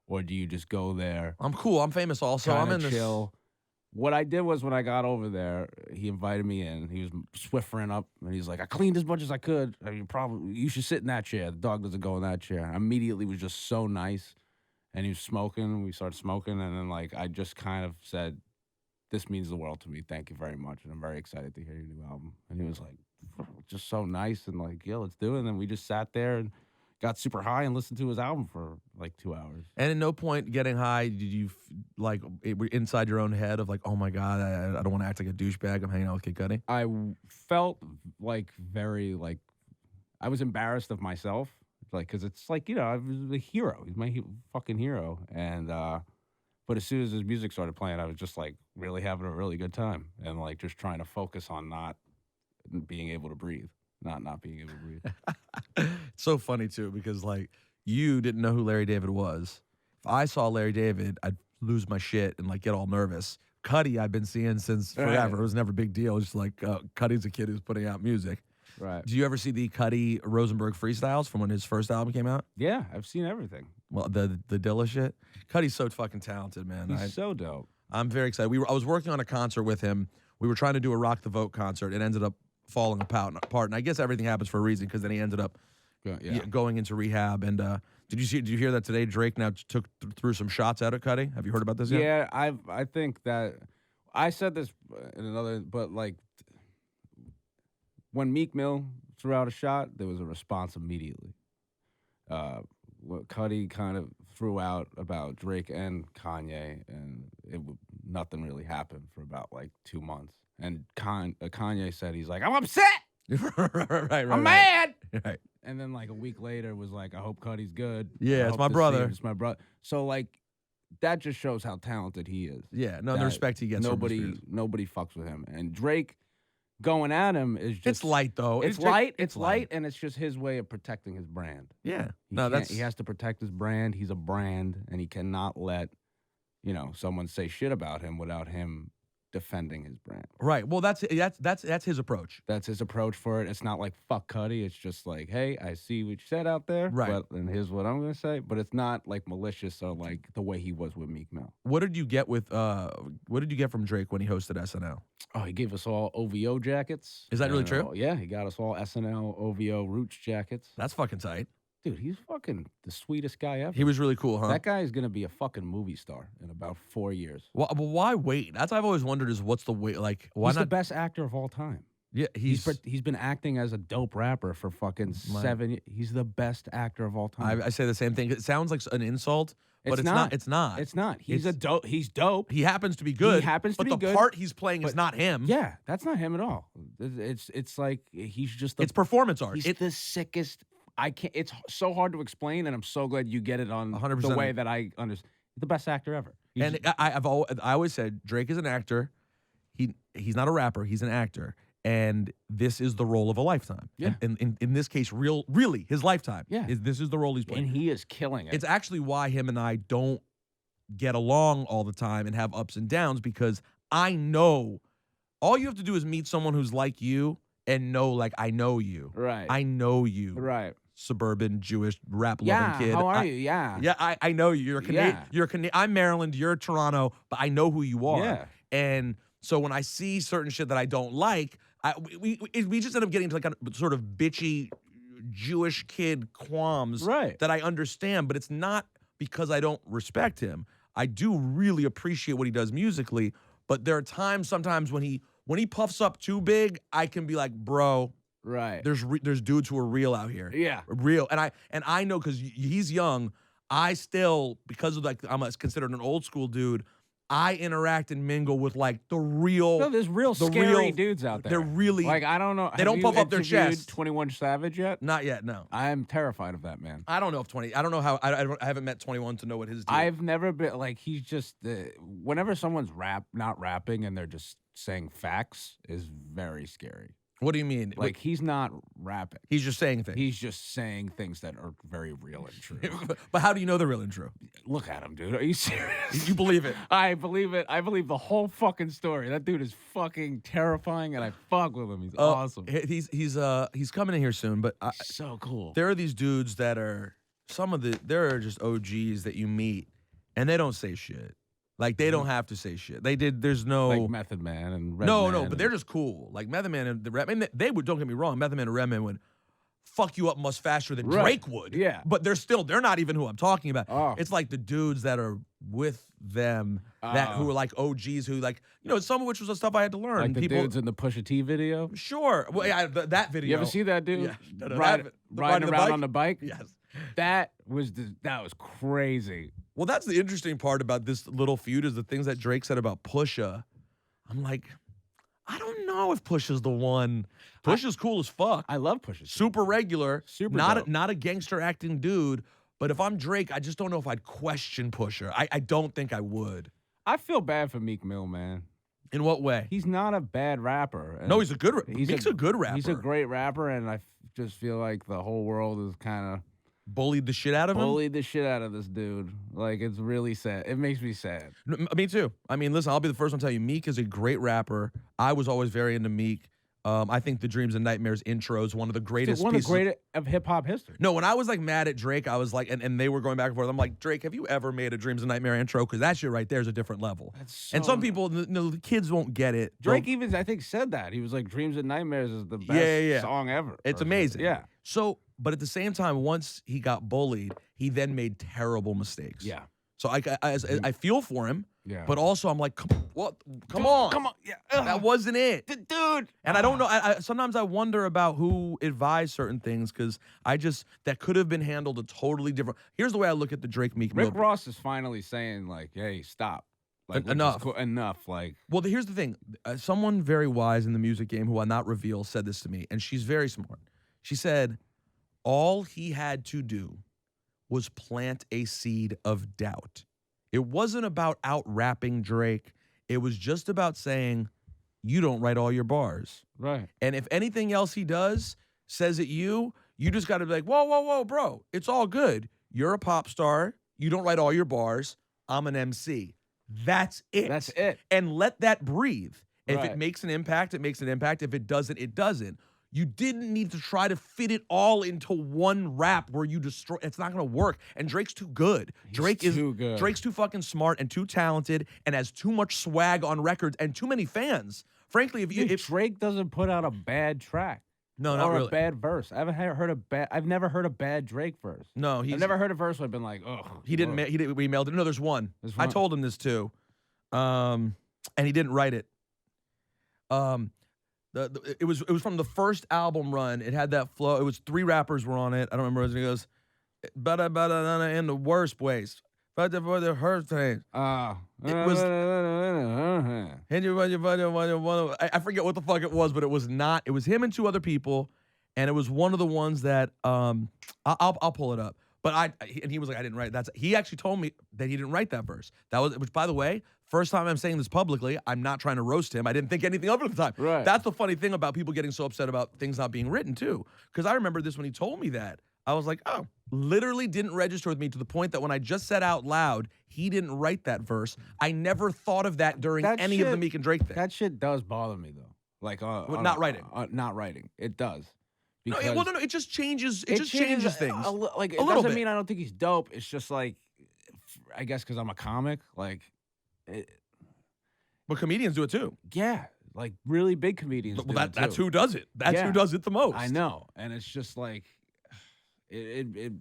or do you just go there, I'm cool. I'm famous also. I'm kinda in this. chill, What I did was when I got over there, he invited me in. He was swiffering up, and he's like, "I cleaned as much as I could. You should sit in that chair. The dog doesn't go in that chair." I immediately was just so nice, and he was smoking. We started smoking, and then like I just kind of said, "This means the world to me. Thank you very much, and I'm very excited to hear your new album." And he was like, just so nice, and like, "Yeah, let's do it." And then we just sat there and got super high and listened to his album for like 2 hours. And at no point getting high did you like inside your own head of like, oh my god, I don't want to act like a douchebag. I'm hanging out with Kid Cudi. Felt like very like I was embarrassed of myself, like because it's like I was a hero. He's my fucking hero, and but as soon as his music started playing, I was just like really having a really good time and like just trying to focus on not being able to breathe, not being able to breathe. It's so funny too because like you didn't know who Larry David was. If I saw Larry David, I'd lose my shit and like get all nervous. Cudi, I've been seeing since forever. Right. It was never a big deal. It's just like Cudi's a kid who's putting out music. Right. Did you ever see the Cudi Rosenberg freestyles from when his first album came out? Yeah, I've seen everything. Well, the Dilla shit. Cudi's so fucking talented, man. He's so dope. I'm very excited. I was working on a concert with him. We were trying to do a Rock the Vote concert. It ended up falling apart, and I guess everything happens for a reason because then he ended up going into rehab. And did you hear that today? Drake now threw some shots out at Cudi. Have you heard about this yet? Yeah, I think that I said this in another, but like when Meek Mill threw out a shot, there was a response immediately. What Cudi kind of threw out about Drake and Kanye, and nothing really happened for about like 2 months. And Kanye said he's like, "I'm upset, right, I'm mad," right. and then like a week later was like, "I hope Cudi's good. Yeah, I it's hope my brother. It's my brother." So like that just shows how talented he is. Yeah, no, the respect he gets. Nobody fucks with him, and Drake going at him is just it's light though. It's light. It's light, and it's just his way of protecting his brand. Yeah, He has to protect his brand. He's a brand, and he cannot let someone say shit about him without him defending his brand. Right. Well, that's his approach. That's his approach for it. It's not like fuck Cudi. It's just like, hey, I see what you said out there. Right. And here's what I'm gonna say. But it's not like malicious or like the way he was with Meek Mill. What did you get from Drake when he hosted SNL? Oh, he gave us all OVO jackets. Is that really true? Yeah, he got us all SNL OVO Roots jackets. That's fucking tight. Dude, he's fucking the sweetest guy ever. He was really cool, huh? That guy is gonna be a fucking movie star in about 4 years. Well, but why wait? That's what I've always wondered is what's the wait? Like, why He's not? the best actor of all time. Yeah, he's been acting as a dope rapper for fucking 7 years. He's the best actor of all time. I say the same thing. It sounds like an insult, but it's not. It's not. It's not. He's dope. He's dope. He happens to be good. He happens to be good. But the part he's playing is not him. Yeah, that's not him at all. It's like he's just. It's performance art. He's the sickest. I can't. It's so hard to explain, and I'm so glad you get it on 100%. the way that I understand. The best actor ever. I always said Drake is an actor. He's not a rapper. He's an actor, and this is the role of a lifetime. Yeah. And in this case, really his lifetime. Yeah. This is the role he's playing, and he is killing it. It's actually why him and I don't get along all the time and have ups and downs because I know all you have to do is meet someone who's like you and know like I know you. Right. I know you. Right. Suburban Jewish rap loving kid. How are you? Yeah. Yeah, I know you. You're a Canadian. Yeah. You're a Canadian. I'm Maryland. You're Toronto, but I know who you are. Yeah. And so when I see certain shit that I don't like, we just end up getting into like a sort of bitchy Jewish kid qualms that I understand, but it's not because I don't respect him. I do really appreciate what he does musically, but there are times sometimes when he puffs up too big, I can be like, bro. Right. There's dudes who are real out here. Yeah. Real. And I know because he's young, I still, because of like I'm considered an old school dude, I interact and mingle with like the real. No, there's real scary dudes out there. They're really like I don't know. They don't puff up their chest. 21 Savage yet? Not yet. No. I am terrified of that man. I don't know if 20. I don't know how. I haven't met 21 to know what his deal. I've never been like he's just. Whenever someone's not rapping and they're just saying facts is very scary. What do you mean? Like he's not rapping. He's just saying things. He's just saying things that are very real and true. But how do you know they're real and true? Look at him, dude. Are you serious? You believe it? I believe it. I believe the whole fucking story. That dude is fucking terrifying, and I fuck with him. He's awesome. He's coming in here soon, but so cool. There are these dudes that are there are just OGs that you meet, and they don't say shit. Like they don't have to say shit. They did. There's no Like Method Man and Redman. no. But they're just cool. Like Method Man and the Redman. They would, don't get me wrong. Method Man and Redman would fuck you up much faster than Drake would. Yeah. But they're not even who I'm talking about. Oh. It's like the dudes that are with them who are like OGs who like, some of which was the stuff I had to learn. Like the dudes in the Pusha T video. Sure. Well, yeah, that video. You ever see that dude? Yeah. Riding around on the bike? Yes. That was crazy. Well, that's the interesting part about this little feud is the things that Drake said about Pusha. I'm like, I don't know if Pusha's the one. Pusha's cool as fuck. I love Pusha T. Super regular. Super not dope. not a gangster acting dude. But if I'm Drake, I just don't know if I'd question Pusha. I don't think I would. I feel bad for Meek Mill, man. In what way? He's not a bad rapper. No, he's a good rapper. Meek's a good rapper. He's a great rapper, and I just feel like the whole world is kind of bullied the shit out of him? Bullied the shit out of this dude. Like, it's really sad. It makes me sad. Me too. I mean, listen, I'll be the first one to tell you, Meek is a great rapper. I was always very into Meek. I think the Dreams and Nightmares intro is one of the greatest One of the greatest of hip-hop history. No, when I was, like, mad at Drake, I was like, and they were going back and forth, I'm like, Drake, have you ever made a Dreams and Nightmare intro? Because that shit right there is a different level. So, and some people, the kids won't get it. Drake even, I think, said that. He was like, Dreams and Nightmares is the best song ever. It's amazing. Yeah. So, but at the same time, once he got bullied, he then made terrible mistakes. Yeah. So I feel for him. Yeah. But also, I'm like, come on. Yeah. That wasn't it. Dude. And I don't know. Sometimes I wonder about who advised certain things because that could have been handled a totally different. Here's the way I look at the Drake Meek Mill. Rick Ross is finally saying, like, hey, stop. Like, enough. Enough. Like, well, here's the thing. Someone very wise in the music game who I'll not reveal said this to me, and she's very smart. She said, all he had to do was plant a seed of doubt. It wasn't about out-rapping Drake. It was just about saying, you don't write all your bars. Right. And if anything else he does says at you just got to be like, whoa, bro. It's all good. You're a pop star. You don't write all your bars. I'm an MC. That's it. That's it. And let that breathe. If Right. it makes an impact, it makes an impact. If it doesn't, it doesn't. You didn't need to try to fit it all into one rap where you destroy. It's not going to work. And Drake's too good. He's too good. Drake's too fucking smart and too talented and has too much swag on records and too many fans. Frankly, if Drake doesn't put out a bad track. No, not or really. a bad verse. I've never heard a bad Drake verse. No, I've never heard a verse where I've been like, oh. He didn't. We mailed it. No, there's one. I told him this too, and he didn't write it. It was from the first album run. It had that flow. It was 3 rappers were on it. I don't remember. He goes, in the worst ways. But the hurt thing. It was. I forget what the fuck it was, but it was not. It was him and 2 other people, and it was one of the ones that I'll pull it up. But he was like, I didn't write that. He actually told me that he didn't write that verse. Which, by the way, first time I'm saying this publicly. I'm not trying to roast him. I didn't think anything of it at the time. Right. That's the funny thing about people getting so upset about things not being written too. Because I remember this when he told me that. I was like, oh, literally didn't register with me to the point that when I just said out loud, he didn't write that verse. I never thought of that during any of the Meek and Drake things. That shit does bother me though. Like, not writing. Not writing. It does. No, it just changes. It just changes things. It little doesn't bit. mean I don't think he's dope. It's just like, I guess because I'm a comic, like. But comedians do it too. Yeah, like really big comedians. That's who does it. That's who does it the most. I know, and it's just like, it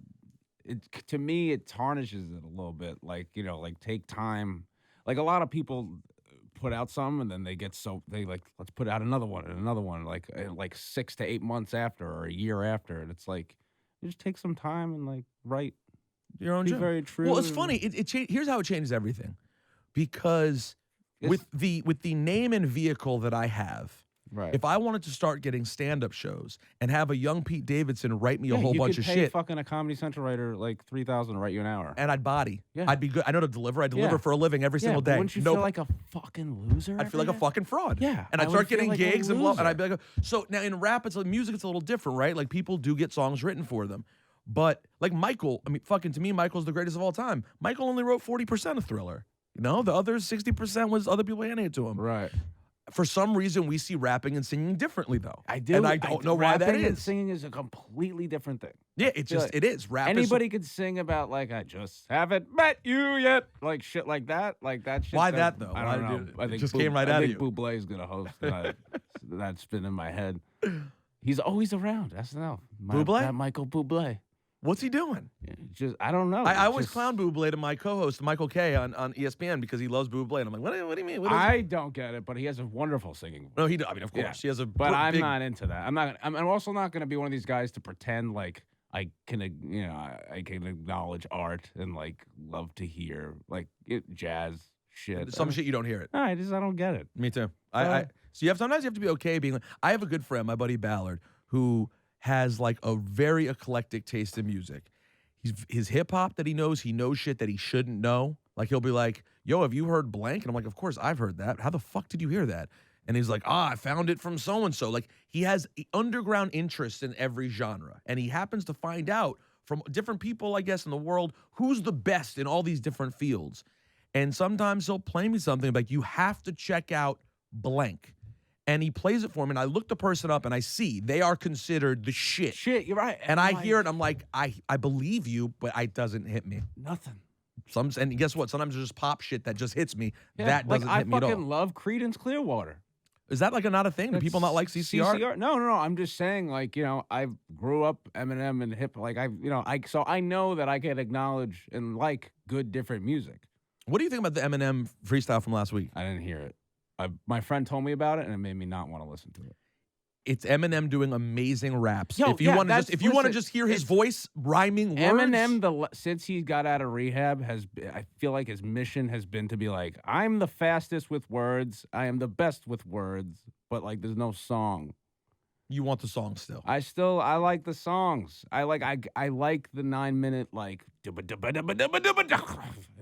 to me it tarnishes it a little bit. Like, like take time. Like a lot of people put out some and then they like, let's put out another one and another one, like 6 to 8 months after or a year after, and it's like, you just take some time and like write your own. Be very true. Well, it's funny. Here's how it changes everything, because with the name and vehicle that I have. Right. If I wanted to start getting stand-up shows and have a young Pete Davidson write me a whole bunch of shit, you could pay fucking a Comedy Central writer like $3,000 to write you an hour, and I'd body. Yeah. I'd be good. I know to deliver. I deliver for a living every single day. Wouldn't you feel like a fucking loser? I'd feel like a fucking fraud. Yeah. And I'd start getting like gigs and I'd be like, so now in rap, music, it's a little different, right? Like people do get songs written for them. But like Michael, to me, Michael's the greatest of all time. Michael only wrote 40% of Thriller. The other 60% was other people handing it to him. Right. For some reason, we see rapping and singing differently, though. I do. And I don't know why that Rapping and is. singing is a completely different thing. Yeah, it feel just like it is. Rap is Anybody could sing about like I just haven't met you yet, like shit like that. Like that shit. Why that, though? I Why don't know. did it- I it think just came right out of you. Bublé is gonna host. That's been in my head. He's always around. SNL. Bublé? That Michael Bublé. What's he doing? Just I don't know. I always clown Bublé to my co-host Michael K on ESPN because he loves Bublé, and I'm like, what do you mean? What is I don't get it, but he has a wonderful singing voice. No, he. I mean, of course, Yeah. he has a. But I'm big, not into that. I'm also not going to be one of these guys to pretend like I can, I can acknowledge art and like love to hear like jazz shit. some shit you don't hear it. I don't get it. Me too. So sometimes you have to be okay being like. I have a good friend, my buddy Ballard, who has like a very eclectic taste in music. His hip hop that he knows shit that he shouldn't know. Like he'll be like, "Yo, have you heard blank?" And I'm like, "Of course I've heard that. How the fuck did you hear that?" And he's like, I found it from so and so. Like he has underground interests in every genre, and he happens to find out from different people, I guess, in the world who's the best in all these different fields. And sometimes he'll play me something like, "You have to check out blank." And he plays it for me, and I look the person up, and I see they are considered the shit. Shit, you're right. And I hear it, I'm like, I believe you, but it doesn't hit me. Nothing. And guess what? Sometimes there's just pop shit that just hits me. Yeah, That doesn't hit me at I all. fucking love Creedence Clearwater. Is that like not a thing? Do people not like CCR? No. I'm just saying, like, I grew up Eminem and hip, like so I know that I can acknowledge and like good different music. What do you think about the Eminem freestyle from last week? I didn't hear it. My friend told me about it, and it made me not want to listen to it. It's Eminem doing amazing raps. Yo, if you want to listen, just hear his voice rhyming words, Eminem, since he got out of rehab, I feel like his mission has been to be like, I'm the fastest with words, I am the best with words, but like, there's no song. you want the song still. I like the songs. I like the 9-minute like and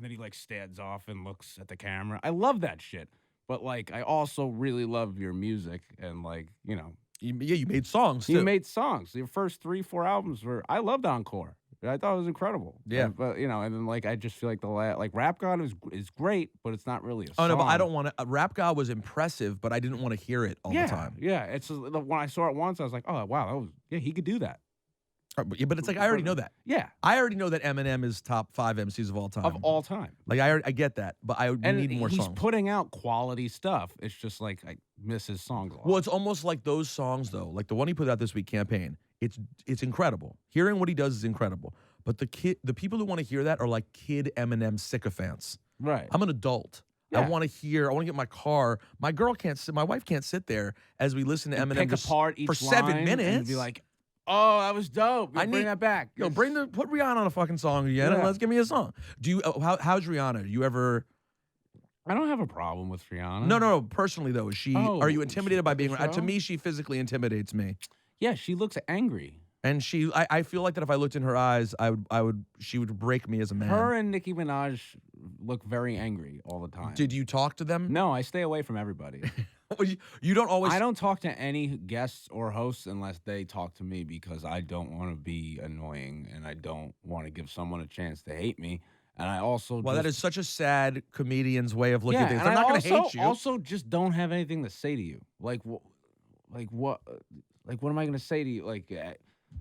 then he like stands off and looks at the camera. I love that shit. But like, I also really love your music and like, you made songs too. You made songs. Your first 3-4 albums I loved Encore. I thought it was incredible. Yeah. But and then like I just feel like Rap God is great, but it's not really a song. Oh no, but I don't want to. Rap God was impressive, but I didn't want to hear it all the time. Yeah, it's when I saw it once, I was like, oh wow, he could do that. But it's like I already know that. Yeah, I already know that Eminem is top 5 MCs of all time. of all time. Like I get that, but I need more he's songs. putting out quality stuff. It's just like I miss his songs a lot. Well, it's almost like those songs though, like the one he put out this week, Campaign. It's incredible. Hearing what he does is incredible. But the people who want to hear that are like kid Eminem sycophants. Right. I'm an adult. Yeah. I want to get in my car. My wife can't sit there as we listen to Eminem pick just apart each for 7 line minutes. and be like, oh, that was dope. Bring that back. Yo, put Rihanna on a fucking song again and let's give me a song. Do you? How's Rihanna? Do you ever? I don't have a problem with Rihanna. No. Personally though, is she? Are you intimidated by being? the To show? me, she physically intimidates me. Yeah, she looks angry. And I feel like that if I looked in her eyes, she would break me as a man. Her and Nicki Minaj look very angry all the time. Did you talk to them? No, I stay away from everybody. You don't always. I don't talk to any guests or hosts unless they talk to me because I don't want to be annoying and I don't want to give someone a chance to hate me. And I also that is such a sad comedian's way of looking at things. and They're not going to hate you. Also, just don't have anything to say to you. Like what? What am I going to say to you? Like.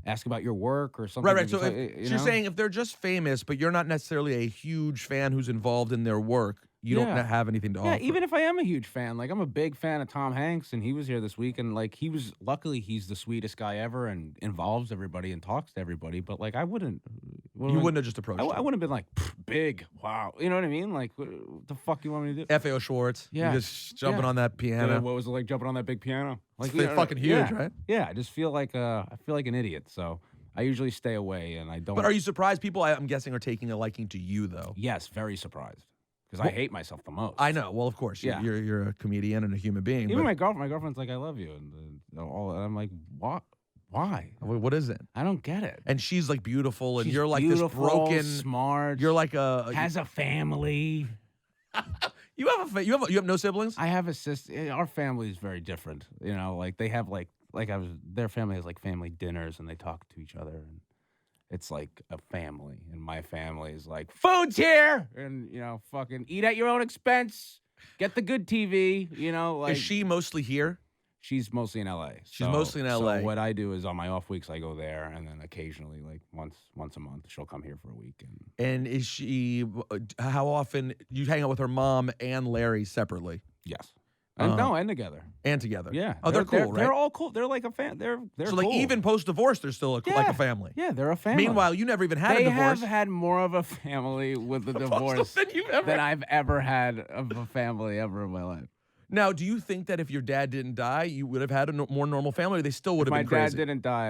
Ask about your work or something. Right. So you're saying if they're just famous, but you're not necessarily a huge fan who's involved in their work, you don't have anything to offer. Yeah, even if I am a huge fan, like I'm a big fan of Tom Hanks, and he was here this week, and like luckily he's the sweetest guy ever, and involves everybody and talks to everybody. But like I wouldn't. You wouldn't have just approached. I wouldn't have been like big. Wow, you know what I mean? Like what the fuck you want me to do? FAO Schwartz. Yeah. You just jumping on that piano. What was it like jumping on that big piano? Like It's fucking huge, right? Yeah, I just feel like an idiot. So I usually stay away, and I don't. But are you surprised people? I'm guessing are taking a liking to you though. Yes, very surprised. Because I hate myself the most. I know. Well, of course. Yeah. You're a comedian and a human being. Even my girlfriend's like, I love you. And I'm like, what? Why? What is it? I don't get it. And she's like beautiful, and She's you're like beautiful, this broken, smart. You're like has a family. you have no siblings. I have a sister. Our family is very different. Like they have their family has like family dinners, and they talk to each other, and it's like a family. And my family is like, food's here, and fucking eat at your own expense. Get the good TV, you know, like Is she mostly here? she's mostly in LA. She's mostly in LA. So what I do is on my off weeks I go there, and then occasionally, like once a month, she'll come here for a week. And is she? How often you hang out with her mom and Larry separately Yes, and no, and together. and together? Yeah. Oh, they're cool, right? They're all cool. They're like a fan. They're So cool. like even post divorce, they're still like a family. Yeah, they're a family. Meanwhile, you never even had they a divorce. have had more of a family with the divorce than you've ever than I've ever had of a family ever in my life. Now, do you think that if your dad didn't die, you would have had a more normal family? Or they still would have been If my crazy. dad didn't die,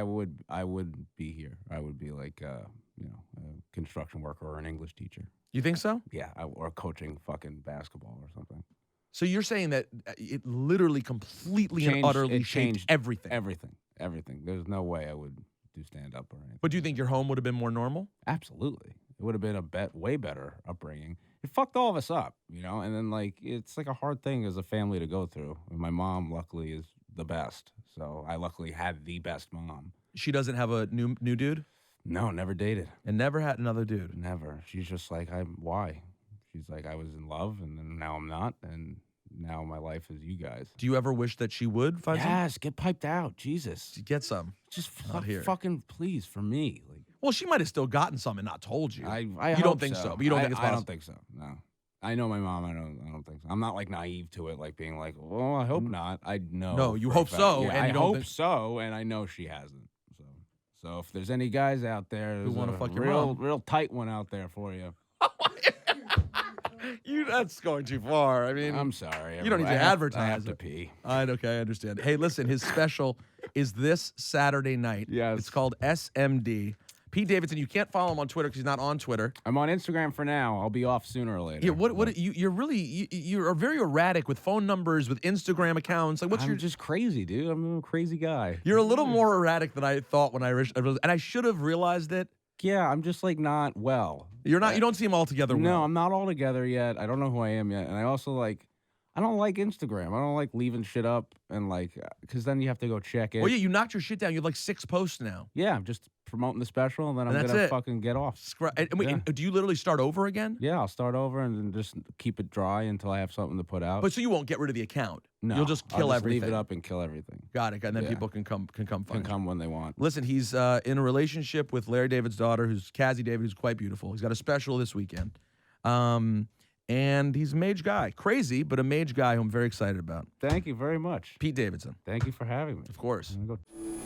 I would be here. I would be like, you know, a construction worker or an English teacher. You think so? Yeah, or coaching fucking basketball or something. So you're saying that it literally completely and utterly changed everything. Everything. There's no way I would do stand up or anything. But do you think your home would have been more normal? Absolutely. It would have been a way better upbringing. It fucked all of us up, you know? And then, like, it's like a hard thing as a family to go through. And my mom, luckily, is the best. So I luckily had the best mom. She doesn't have a new dude? No, never dated. And never had another dude? Never. She's just like, why? She's like, I was in love, and then now I'm not, and now my life is you guys. Do you ever wish that she would find some? Yes, get piped out. Jesus. Get some. Just Not here. fucking please, for me. Like, Well, she might have still gotten some and not told you. I you hope don't think so, but you don't think it's possible. I don't think so. No, I know my mom. I don't think so. I'm not like naive to it, like being like, well, I hope not. I know. No, you for a hope fact. so, Yeah, and I you don't hope think- so, and I know she hasn't. So if there's any guys out there, Who there's wanna a fuck your real, mom? real tight one out there for you. That's going too far. I mean, I'm sorry. You don't need to I have advertise to it. pee. Okay, I understand. Hey, listen, his special is this Saturday night. Yes. It's called S.M.D. Pete Davidson, you can't follow him on Twitter because he's not on Twitter. I'm on Instagram for now. I'll be off sooner or later. Yeah, you're very erratic with phone numbers, with Instagram accounts. Like, I'm just crazy, dude. I'm a crazy guy. You're a little more erratic than I thought when and I should have realized it. Yeah, I'm just like not well. You're not. You don't seem altogether well. No, I'm not all together yet. I don't know who I am yet, and I also I don't like Instagram. I don't like leaving shit up and because then you have to go check it. Well, yeah, you knocked your shit down. You have like 6 posts now. Yeah, I'm just promoting the special, and then I'm that's gonna it. fucking get off. And do you literally start over again? Yeah, I'll start over and then just keep it dry until I have something to put out. But so you won't get rid of the account. No, You'll just kill I'll just everything. leave it up and kill everything. Got it. And then Yeah. people can come find Can you. come when they want. Listen, he's in a relationship with Larry David's daughter, who's Cassie David, who's quite beautiful. He's got a special this weekend. And he's a mage guy. Crazy, but a mage guy who I'm very excited about. Thank you very much. Pete Davidson. Thank you for having me. Of course. I'm gonna go